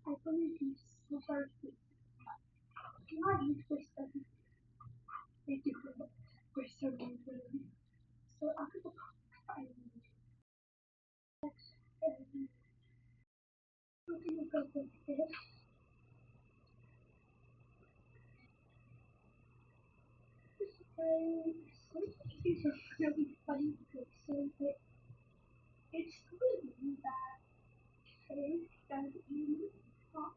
I believe he's super cute. Not use for study. They do for studying really. So after the I something about this I think these are really funny because it's really that case that you talk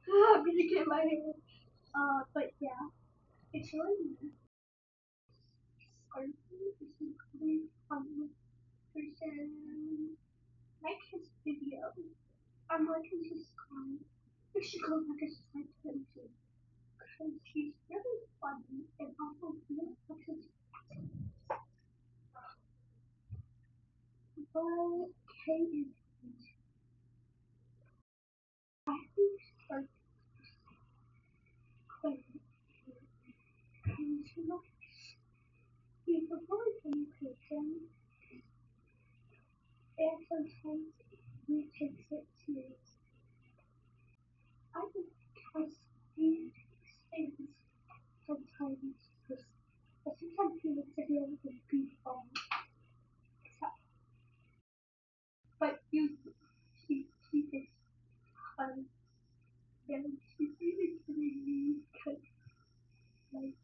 I'm gonna get my hair. But yeah, it's really artsy. It's really fun person. Like his video. I'm liking his comment. You should go back and subscribe to him too. Because he's really funny and also really likes his well, K is I think start playing and he's a really funny person and sometimes he takes it serious. I think because he things sometimes just but sometimes he looks at the other and be fun. But he is fun. And he's really really because like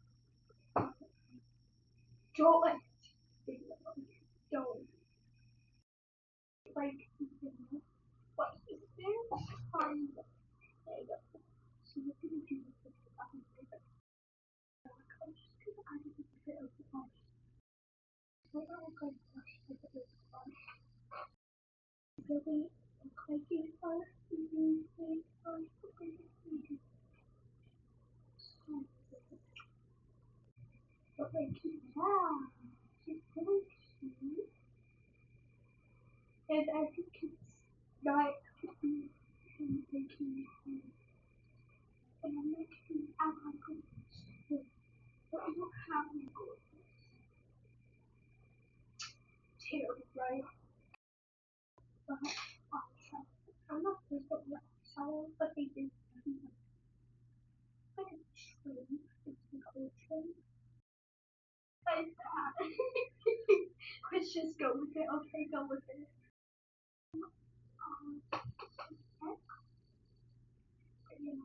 Joel Joel like but he's very fun. So we're gonna do this I'm just gonna add a bit of fun. Right now we're going to watch a bit of fun. Really like it fun. Really fun. But like yeah, she's really cute. And I think it's not to be making and I'm making out my goodness. But I don't have any goodness. Terrible, right? But I'll try. I'm not sure what the sound, but they did like a tree. It's an old tree. Like that. Let's just go with it. Okay, go with it. Yeah,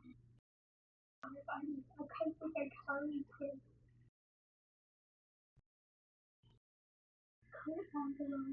I kind of like Harley Quinn. Comment down below